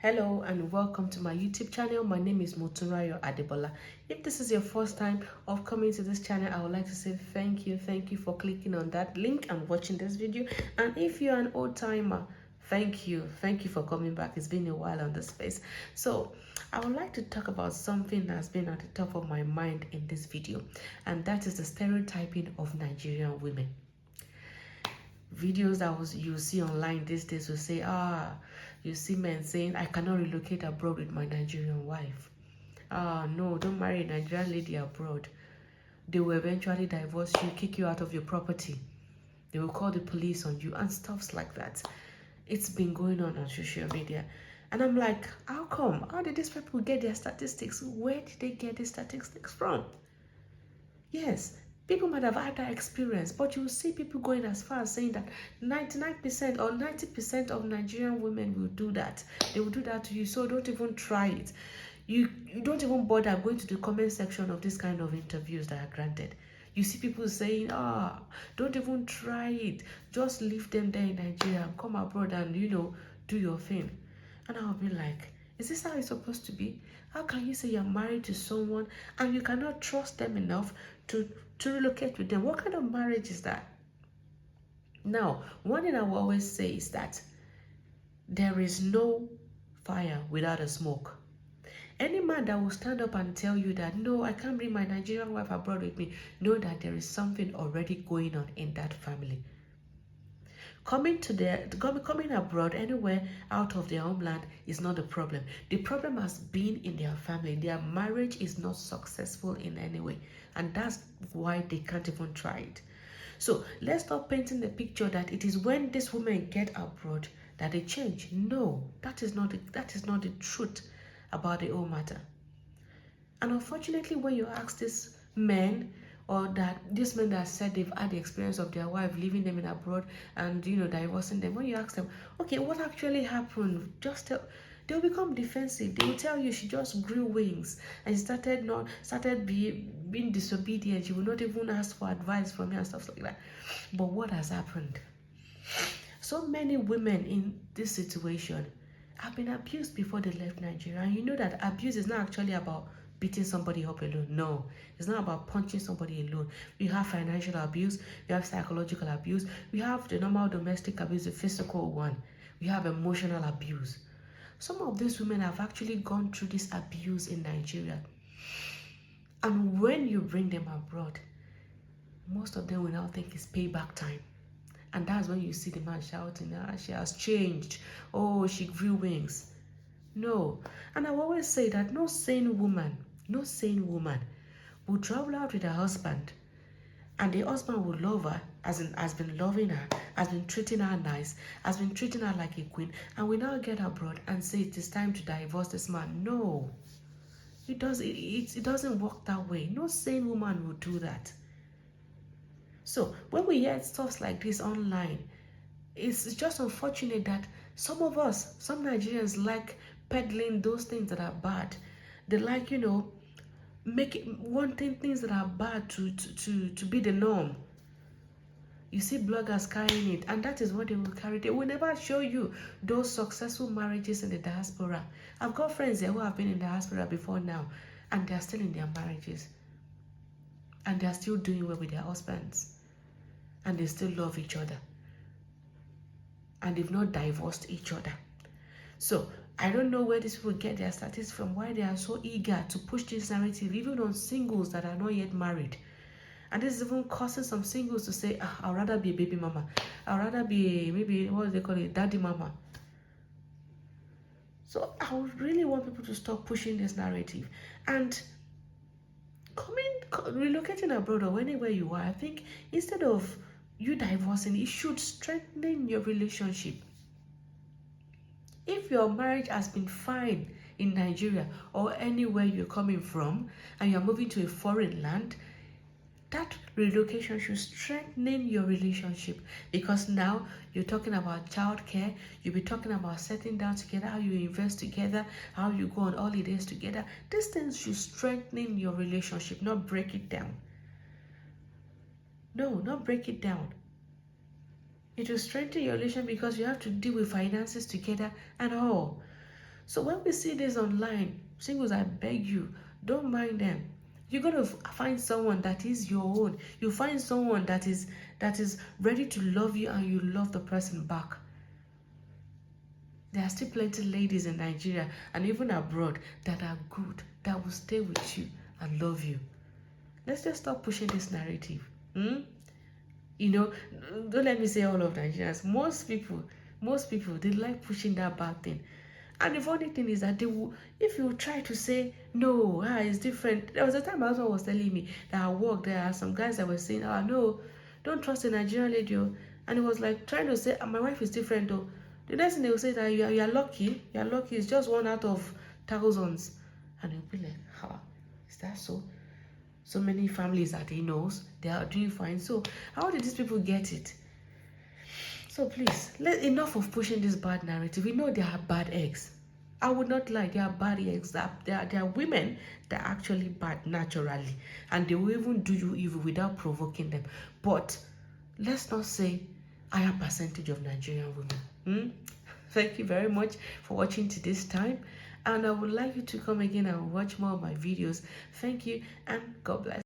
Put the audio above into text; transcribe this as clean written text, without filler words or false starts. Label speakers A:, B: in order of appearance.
A: Hello and welcome to my YouTube channel. My name is Motunrayo Adebola. If this is your first time of coming to this channel, I would like to say thank you. Thank you for clicking on that link and watching this video. And if you're an old timer, thank you. Thank you for coming back. It's been a while on this space. So I would like to talk about something that's been at the top of my mind in this video, and that is the stereotyping of Nigerian women. Videos that you see online these days will say, you see men saying, I cannot relocate abroad with my Nigerian wife. No, don't marry a Nigerian lady abroad. They will eventually divorce you, kick you out of your property. They will call the police on you and stuffs like that. It's been going on social media. And I'm like, how come? How did these people get their statistics? Where did they get these statistics from? Yes, people might have had that experience, but you will see people going as far as saying that 99% or 90% of Nigerian women will do that. They will do that to you, so don't even try it. You don't even bother going to the comment section of this kind of interviews that are granted. You see people saying, don't even try it. Just leave them there in Nigeria and come abroad and, do your thing. And I'll be like, is this how it's supposed to be? How can you say you're married to someone and you cannot trust them enough to relocate with them? What kind of marriage is that? Now, one thing I will always say is that there is no fire without a smoke. Any man that will stand up and tell you that, no, I can't bring my Nigerian wife abroad with me, know that there is something already going on in that family. Coming abroad anywhere out of their homeland is not the problem. The problem has been in their family. Their marriage is not successful in any way, and that's why they can't even try it. So let's stop painting the picture that it is when these women get abroad that they change. No, that is not the truth about the whole matter. And unfortunately, when you ask these men, or that these men that said they've had the experience of their wife leaving them in abroad and divorcing them, when you ask them, okay, what actually happened, they'll become defensive. They will tell you she just grew wings and started being disobedient. She will not even ask for advice from me and stuff like that. But what has happened? So many women in this situation have been abused before they left Nigeria. And you know that abuse is not actually about beating somebody up alone. No, it's not about punching somebody alone. We have financial abuse, we have psychological abuse, we have the normal domestic abuse, the physical one, we have emotional abuse. Some of these women have actually gone through this abuse in Nigeria. And when you bring them abroad, most of them will now think it's payback time. And that's when you see the man shouting, she has changed. Oh, she grew wings. No. And I always say that no sane woman will travel out with her husband, and the husband will love her, has been loving her, has been treating her nice, has been treating her like a queen, and we now get abroad and say it is time to divorce this man. No. It doesn't work that way. No sane woman will do that. So when we hear stuff like this online, it's just unfortunate that some of us, some Nigerians, like peddling those things that are bad. They like, wanting things that are bad to be the norm. You see bloggers carrying it, and that is what they will carry. They will never show you those successful marriages in the diaspora. I've got friends there who have been in the diaspora before now, and they're still in their marriages. And they're still doing well with their husbands. And they still love each other. And they've not divorced each other. So I don't know where these people get their statistics from, why they are so eager to push this narrative, even on singles that are not yet married. And this is even causing some singles to say, I'd rather be a baby mama. I'd rather be maybe, what do they call it, daddy mama. So I would really want people to stop pushing this narrative. And relocating abroad or anywhere you are, I think instead of you divorcing, it should strengthen your relationship. If your marriage has been fine in Nigeria or anywhere you're coming from and you're moving to a foreign land, that relocation should strengthen your relationship, because now you're talking about childcare, you'll be talking about settling down together, how you invest together, how you go on holidays together. These things should strengthen your relationship, not break it down. No, not break it down. It will strengthen your relation because you have to deal with finances together and all. So when we see this online, singles, I beg you, don't mind them. You're gonna find someone that is your own. You find someone that is ready to love you, and you love the person back. There are still plenty ladies in Nigeria and even abroad that are good, that will stay with you and love you. Let's just stop pushing this narrative. You know, don't let me say all of Nigerians. Most people, they like pushing that bad thing. And the funny thing is that they will, if you try to say, no, it's different. There was a time my husband was telling me that at work there are some guys that were saying, no, don't trust a Nigerian lady. And he was like trying to say, my wife is different though. The next thing they will say that you are lucky, it's just one out of thousands. And he'll be like, is that so? So many families that he knows, they are doing fine. So how did these people get it? So please, enough of pushing this bad narrative. We know there are bad eggs. I would not lie, there are bad eggs. There are women that are actually bad naturally, and they will even do you evil without provoking them. But let's not say a higher percentage of Nigerian women. Thank you very much for watching to this time, and I would like you to come again and watch more of my videos. Thank you, and God bless.